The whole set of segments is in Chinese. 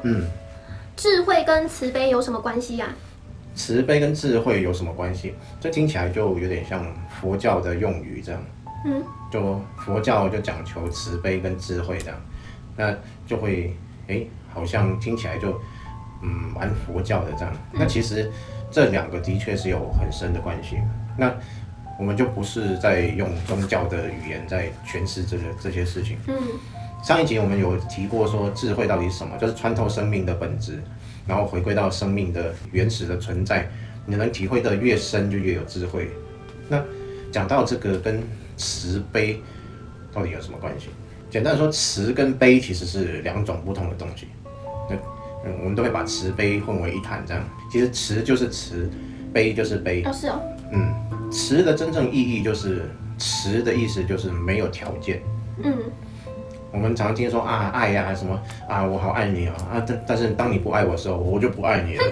嗯，智慧跟慈悲有什么关系啊？慈悲跟智慧有什么关系？这听起来就有点像佛教的用语这样。嗯，就佛教就讲求慈悲跟智慧这样，那就会好像听起来就蛮佛教的这样。那其实这两个的确是有很深的关系。那我们就不是在用宗教的语言在诠释这些事情。上一集我们有提过说智慧到底是什么，就是穿透生命的本质，然后回归到生命的原始的存在。你能体会的越深，就越有智慧。那讲到这个跟慈悲到底有什么关系？简单的说，慈跟悲其实是两种不同的东西。我们都会把慈悲混为一谈，这样。其实慈就是慈，悲就是悲。哦，是哦。慈的真正意义就是慈的意思就是没有条件。我们常听说啊，爱呀、什么啊，我好爱你啊，但是当你不爱我的时候，我就不爱你了。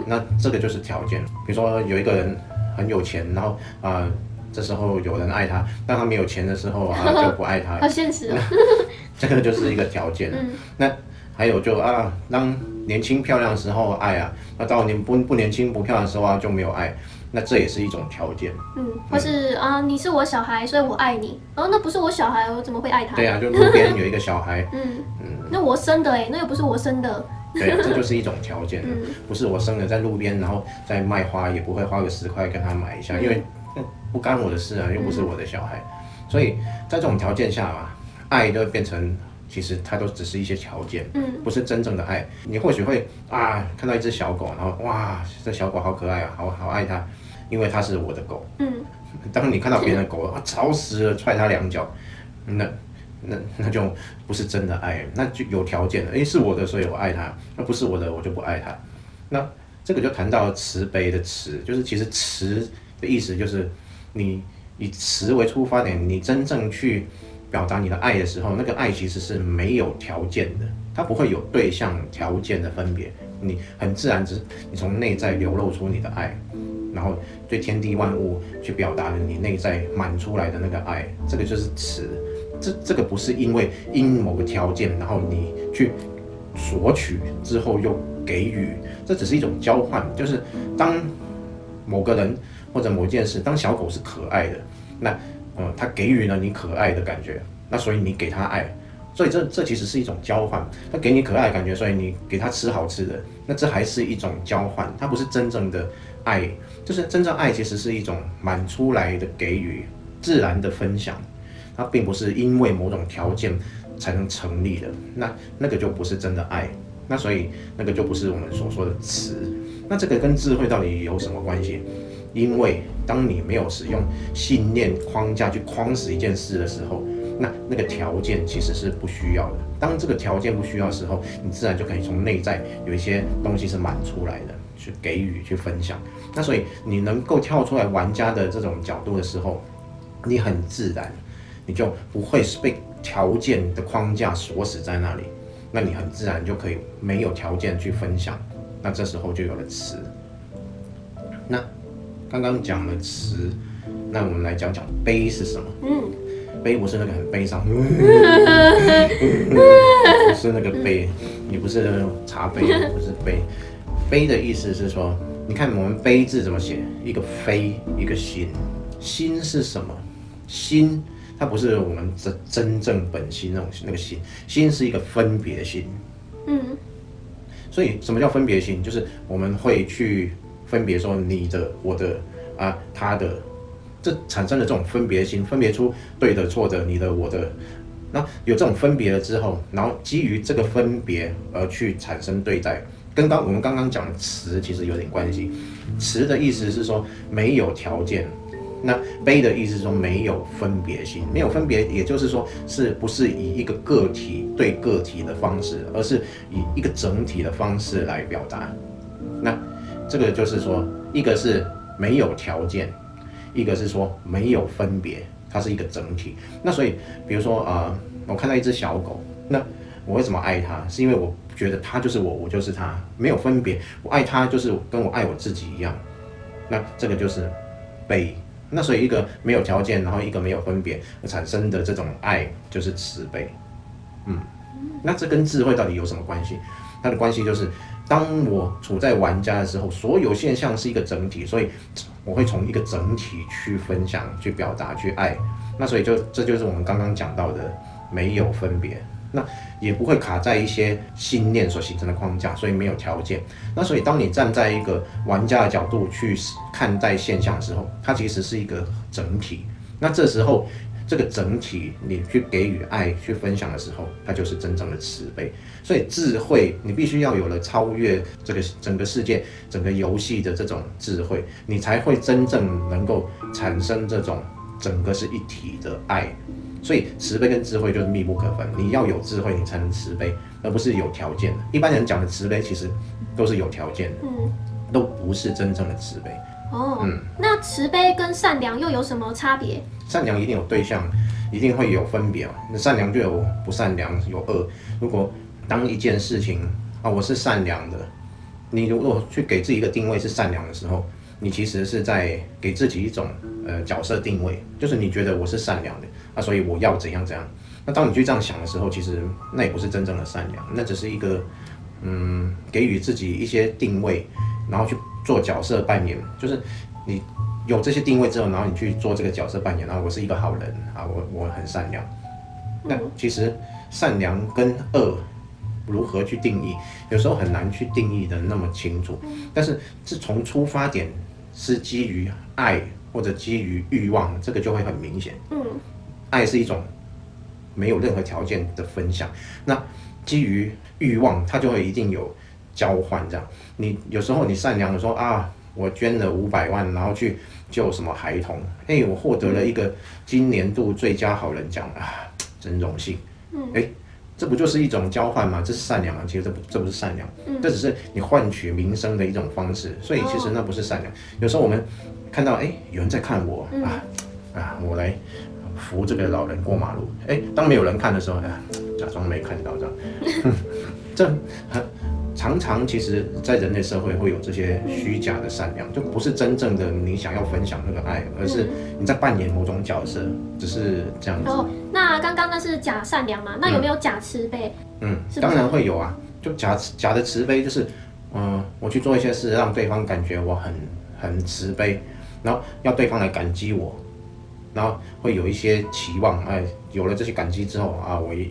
那这个就是条件。比如说有一个人很有钱，然后这时候有人爱他，当他没有钱的时候就不爱他了。好现实哦。这个就是一个条件。那还有就当年轻漂亮的时候爱啊，那到你不年轻不漂亮的时候就没有爱，那这也是一种条件。或是你是我小孩，所以我爱你。那不是我小孩，我怎么会爱他？对啊，就路边有一个小孩，那我生的那又不是我生的。对啊，这就是一种条件。不是我生的，在路边然后再卖花，也不会花个10块跟他买一下，因为不干我的事啊，又不是我的小孩。所以在这种条件下爱就会变成，其实它都只是一些条件，不是真正的爱。你或许会看到一只小狗，然后哇，这小狗好可爱啊，好爱它，因为它是我的狗。当你看到别人的狗吵死了，踹它2脚，那就不是真的爱，那就有条件了。是我的，所以我爱它；那不是我的，我就不爱它。那这个就谈到慈悲的慈，就是其实慈的意思就是你以慈为出发点，你真正去表达你的爱的时候，那个爱其实是没有条件的，它不会有对象条件的分别，你很自然你从内在流露出你的爱，然后对天地万物去表达你内在满出来的那个爱，这个就是慈。这个不是因某个条件，然后你去索取之后又给予，这只是一种交换。就是当某个人或者某件事，当小狗是可爱的，那它给予了你可爱的感觉，那所以你给它爱，所以这其实是一种交换。它给你可爱的感觉，所以你给它吃好吃的，那这还是一种交换，它不是真正的爱。就是真正爱其实是一种满出来的给予，自然的分享。它并不是因为某种条件才能成立的，那个就不是真的爱，那所以那个就不是我们所说的慈。那这个跟智慧到底有什么关系？因为当你没有使用信念框架去框死一件事的时候，那个条件其实是不需要的。当这个条件不需要的时候，你自然就可以从内在有一些东西是满出来的，去给予去分享。那所以你能够跳出来玩家的这种角度的时候，你很自然。你就不会被条件的框架锁死在那里，那你很自然就可以没有条件去分享，那这时候就有了慈。那刚刚讲了慈，那我们来讲讲悲是什么？悲不是那个很悲伤，不是那个悲，也不是茶杯，不是悲。悲的意思是说，你看我们悲字怎么写？一个非，一个心。心是什么？心。它不是我们真正本心那个心，心是一个分别心。所以什么叫分别心？就是我们会去分别说你的、我的他的，这产生了这种分别心，分别出对的、错的、你的、我的。那有这种分别了之后，然后基于这个分别而去产生对待，跟我们刚刚讲的慈其实有点关系。慈的意思是说没有条件。那悲的意思是说没有分别心，没有分别，也就是说是不是以一个个体对个体的方式，而是以一个整体的方式来表达。那这个就是说，一个是没有条件，一个是说没有分别，它是一个整体。那所以，比如说我看到一只小狗，那我为什么爱它？是因为我觉得它就是我，我就是它，没有分别。我爱它就是跟我爱我自己一样。那这个就是悲。那所以一个没有条件，然后一个没有分别而产生的这种爱，就是慈悲。那这跟智慧到底有什么关系？它的关系就是，当我处在玩家的时候，所有现象是一个整体，所以我会从一个整体去分享、去表达、去爱。那所以这就是我们刚刚讲到的没有分别，那也不会卡在一些信念所形成的框架，所以没有条件。那所以当你站在一个玩家的角度去看待现象的时候，它其实是一个整体。那这时候这个整体你去给予爱、去分享的时候，它就是真正的慈悲。所以智慧，你必须要有了超越这个整个世界、整个游戏的这种智慧，你才会真正能够产生这种整个是一体的爱。所以慈悲跟智慧就是密不可分，你要有智慧，你才能慈悲，而不是有条件的。一般人讲的慈悲，其实都是有条件的，都不是真正的慈悲。那慈悲跟善良又有什么差别？善良一定有对象，一定会有分别嘛。那善良就有不善良，有恶。如果当一件事情我是善良的，你如果去给自己一个定位是善良的时候，你其实是在给自己一种角色定位，就是你觉得我是善良的所以我要怎样怎样。那当你去这样想的时候，其实那也不是真正的善良，那只是一个给予自己一些定位，然后去做角色扮演，就是你有这些定位之后，然后你去做这个角色扮演，然后我是一个好人我很善良。那其实善良跟恶如何去定义，有时候很难去定义的那么清楚。但是是从出发点是基于爱或者基于欲望，这个就会很明显。爱是一种没有任何条件的分享，那基于欲望，它就会一定有交换这样。你有时候你善良的说我捐了500万，然后去救什么孩童，我获得了一个今年度最佳好人奖真荣幸。这不就是一种交换吗？这是善良吗？其实这不是善良，这只是你换取名声的一种方式，所以其实那不是善良。有时候我们看到有人在看我我来扶这个老人过马路，当没有人看的时候假装没看到这样。这常常其实在人类社会会有这些虚假的善良，就不是真正的你想要分享那个爱，而是你在扮演某种角色，只是这样子。那刚刚那是假善良嘛？那有没有假慈悲？当然会有啊。就假的慈悲就是我去做一些事让对方感觉我很慈悲，然后要对方来感激我，然后会有一些期望，有了这些感激之后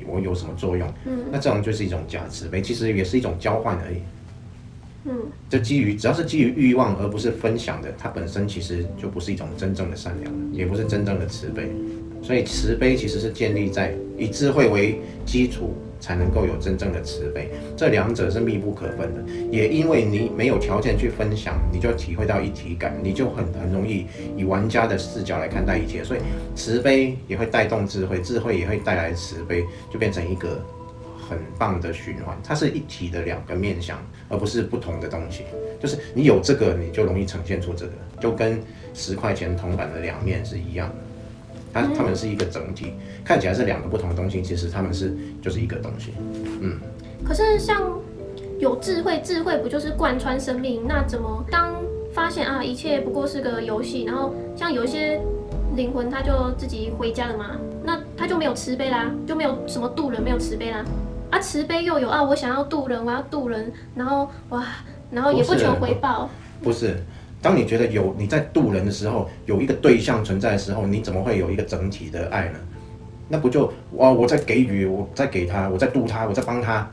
我有什么作用？那这样就是一种假慈悲，其实也是一种交换而已。就只要是基于欲望而不是分享的，它本身其实就不是一种真正的善良，也不是真正的慈悲。所以慈悲其实是建立在以智慧为基础，才能够有真正的慈悲，这两者是密不可分的。也因为你没有条件去分享，你就体会到一体感，你就很容易以玩家的视角来看待一切，所以慈悲也会带动智慧，智慧也会带来慈悲，就变成一个很棒的循环。它是一体的两个面向，而不是不同的东西。就是你有这个，你就容易呈现出这个，就跟10块钱铜板的两面是一样的。它们是一个整体，看起来是两个不同的东西，其实它们就是一个东西。可是像有智慧，智慧不就是贯穿生命？那怎么当发现一切不过是个游戏，然后像有一些灵魂他就自己回家了嘛，那他就没有慈悲啦，就没有什么渡人，没有慈悲啦。慈悲又有我想要渡人，我要渡人，然后也不求回报。不是。当你觉得你在渡人的时候，有一个对象存在的时候，你怎么会有一个整体的爱呢？那不就我在给予，我在给他，我在渡他，我在帮他，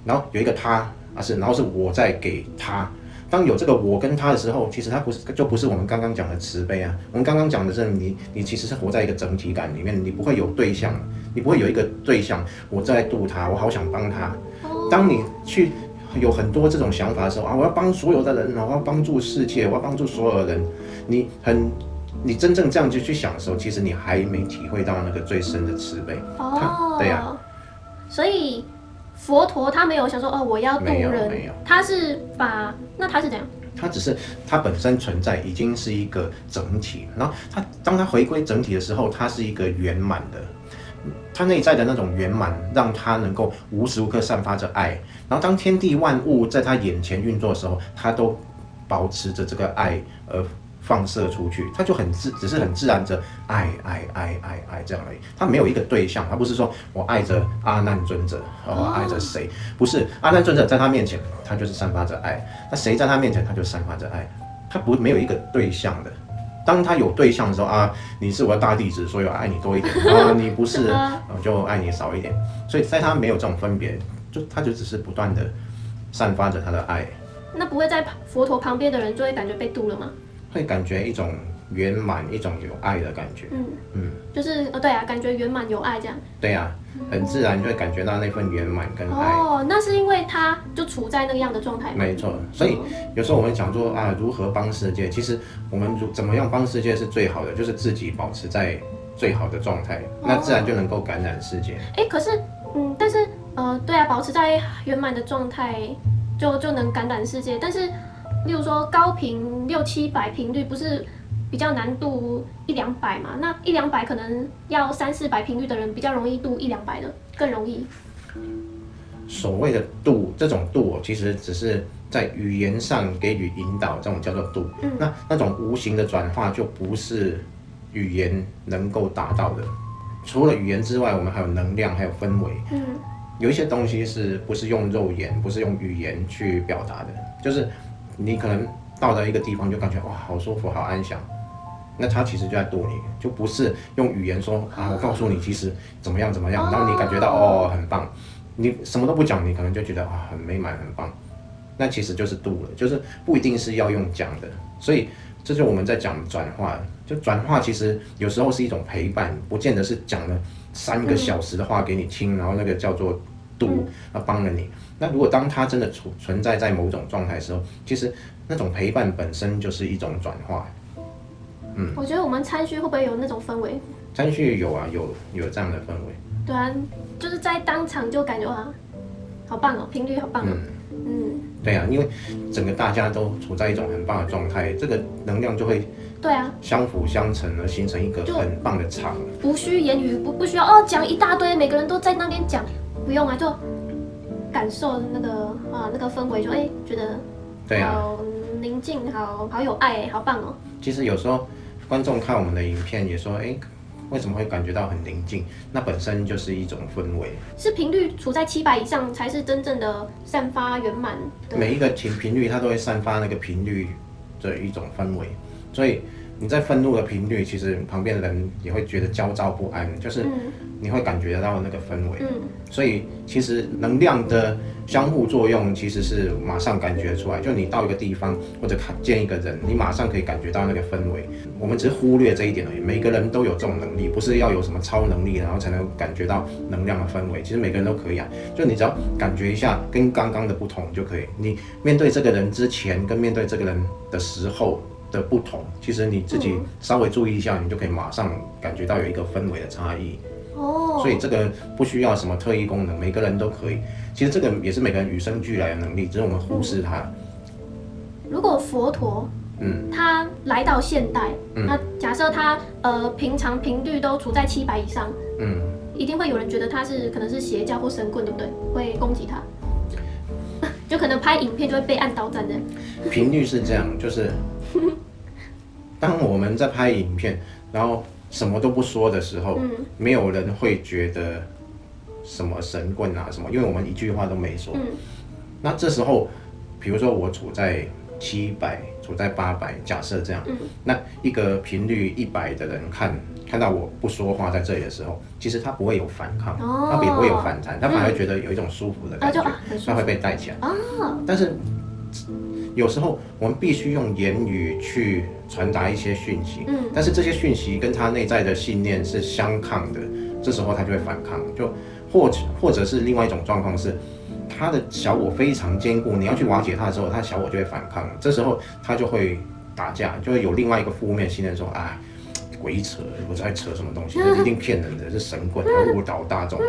然后有一个他然后是我在给他。当有这个我跟他的时候，其实它不是我们刚刚讲的慈悲啊。我们刚刚讲的是你其实是活在一个整体感里面，你不会有对象，你不会有一个对象，我在渡他，我好想帮他。当你去有很多这种想法的时候我要帮所有的人，我要帮助世界，我要帮助所有的人。你真正这样去想的时候，其实你还没体会到那个最深的慈悲。对呀。所以佛陀他没有想说我要渡人，没有，他是那他是怎样？它本身存在已经是一个整体，然后当它回归整体的时候，它是一个圆满的。它内在的那种圆满，让它能够无时无刻散发着爱。然后当天地万物在它眼前运作的时候，它都保持着这个爱，放射出去，他就只是很自然着爱这样而已，他没有一个对象，他不是说我爱着阿难尊者，我爱着谁，不是阿难尊者在他面前，他就是散发着爱，那谁在他面前，他就散发着爱，他没有一个对象的。当他有对象的时候啊，你是我的大弟子，所以我爱你多一点啊，你不是，我就爱你少一点。所以在他没有这种分别，他就只是不断的散发着他的爱。那不会在佛陀旁边的人就会感觉被度了吗？会感觉一种圆满，一种有爱的感觉。就是对啊，感觉圆满有爱这样。对啊，很自然就会感觉到那份圆满跟爱。哦，那是因为他就处在那个样的状态。没错，所以有时候我们讲说啊，如何帮世界，其实我们怎么样帮世界是最好的，就是自己保持在最好的状态，那自然就能够感染世界。可是但是对啊，保持在圆满的状态就能感染世界，但是例如说高频600-700频率不是比较难度100-200嘛？那100-200可能要300-400频率的人比较容易度100-200的，更容易。所谓的度，这种度其实只是在语言上给予引导，这种叫做度。那种无形的转化就不是语言能够达到的。除了语言之外，我们还有能量，还有氛围。有一些东西是不是用肉眼，不是用语言去表达的？就是你可能到了一个地方，就感觉哇，好舒服，好安详。那他其实就在度你，就不是用语言说啊，我告诉你其实怎么样，然后你感觉到哦很棒，你什么都不讲，你可能就觉得啊很美满，很棒。那其实就是度了，就是不一定是要用讲的。所以这就是我们在讲转化，就转化其实有时候是一种陪伴，不见得是讲了3个小时的话给你听，然后那个叫做度，帮了你。那如果当它真的存在在某种状态的时候，其实那种陪伴本身就是一种转化。我觉得我们参序会不会有那种氛围？参序有啊，有这样的氛围。对啊，就是在当场就感觉哇，好棒哦，频率好棒哦。对啊，因为整个大家都处在一种很棒的状态，这个能量就会对啊相辅相成而形成一个很棒的场。无需言语，不需要讲一大堆，每个人都在那边讲，不用啊，就感受那个氛围，就觉得对啊，好宁静，好有爱，好棒哦。其实有时候观众看我们的影片也说，为什么会感觉到很宁静？那本身就是一种氛围。是频率处在700以上才是真正的散发圆满的。每一个频率它都会散发那个频率的一种氛围，所以你在愤怒的频率，其实旁边的人也会觉得焦躁不安，就是你会感觉得到那个氛围。所以其实能量的相互作用其实是马上感觉出来，就你到一个地方或者见一个人，你马上可以感觉到那个氛围。我们只是忽略这一点而已，每个人都有这种能力，不是要有什么超能力然后才能感觉到能量的氛围，其实每个人都可以啊，就你只要感觉一下跟刚刚的不同就可以。你面对这个人之前跟面对这个人的时候的不同，其实你自己稍微注意一下，你就可以马上感觉到有一个氛围的差异。所以这个不需要什么特异功能，每个人都可以。其实这个也是每个人与生俱来的能力，只是我们忽视它。如果佛陀，他来到现代，那假设他平常频率都处在700以上，一定会有人觉得他可能是邪教或神棍，对不对？会攻击他，就可能拍影片就会被按刀斩的。频率是这样，就是当我们在拍影片，然后什么都不说的时候，没有人会觉得什么神棍啊什么，因为我们一句话都没说。那这时候，比如说我处在700，处在800，假设这样，那一个频率100的人看到我不说话在这里的时候，其实他不会有反抗，他也不会有反弹，他反而觉得有一种舒服的感觉，他会被带起来。但是有时候我们必须用言语去传达一些讯息，但是这些讯息跟他内在的信念是相抗的，这时候他就会反抗，就或者是另外一种状况是，他的小我非常坚固，你要去瓦解他的时候，他的小我就会反抗，这时候他就会打架，就会有另外一个负面信念说，鬼扯，我在扯什么东西，一定骗人的，是神棍，误导大众，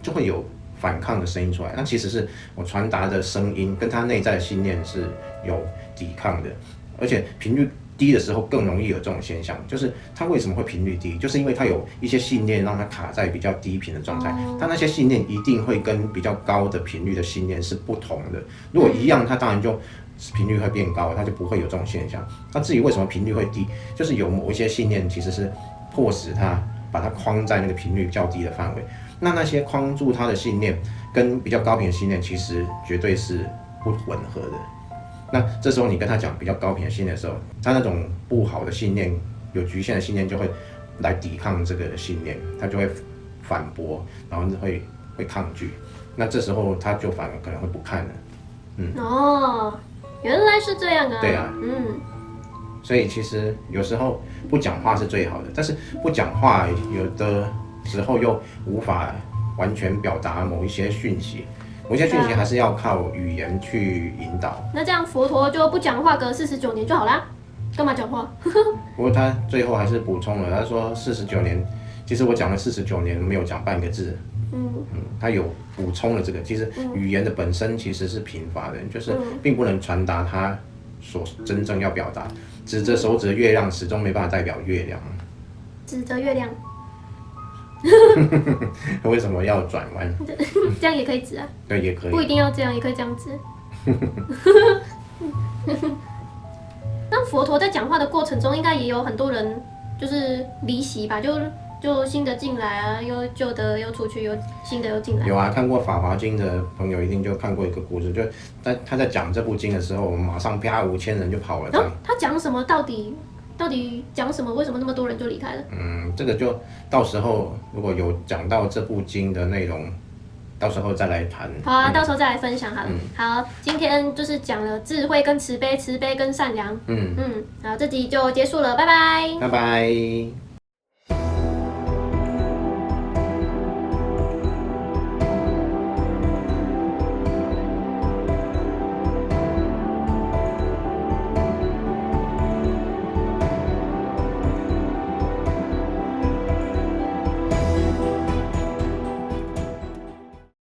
就会有反抗的声音出来。那其实是我传达的声音跟他内在的信念是有抵抗的，而且频率低的时候更容易有这种现象，就是它为什么会频率低，就是因为它有一些信念让它卡在比较低频的状态，它那些信念一定会跟比较高的频率的信念是不同的。如果一样，它当然就频率会变高，它就不会有这种现象。那至于为什么频率会低，就是有某一些信念其实是迫使它把它框在那个频率较低的范围。那些框住它的信念跟比较高频的信念，其实绝对是不吻合的。那这时候你跟他讲比较高频的信念的时候，他那种不好的信念、有局限的信念就会来抵抗这个信念，他就会反驳，然后会抗拒。那这时候他就反而可能会不看了。哦，原来是这样啊。对啊。所以其实有时候不讲话是最好的，但是不讲话有的时候又无法完全表达某一些讯息。某些讯息还是要靠语言去引导。那这样佛陀就不讲话，隔49年就好啦，干嘛讲话？不过他最后还是补充了，他说49年，其实我讲了49年没有讲半个字。他有补充了这个，其实语言的本身其实是贫乏的，就是并不能传达他所真正要表达。指着手指的月亮始终没办法代表月亮。指着月亮。为什么要转弯？这样也可以指啊。对，也可以。不一定要这样，也可以这样指。那佛陀在讲话的过程中，应该也有很多人就是离席吧？就新的进来啊，又旧的又出去，又新的又进来。有啊，看过《法华经》的朋友一定就看过一个故事，就他在讲这部经的时候，马上啪5000人就跑了。他讲什么？到底讲什么？为什么那么多人就离开了？这个就到时候如果有讲到这部经的内容，到时候再来谈。好啊，到时候再来分享好了。好，今天就是讲了智慧跟慈悲，慈悲跟善良。好，这集就结束了，拜拜。拜拜。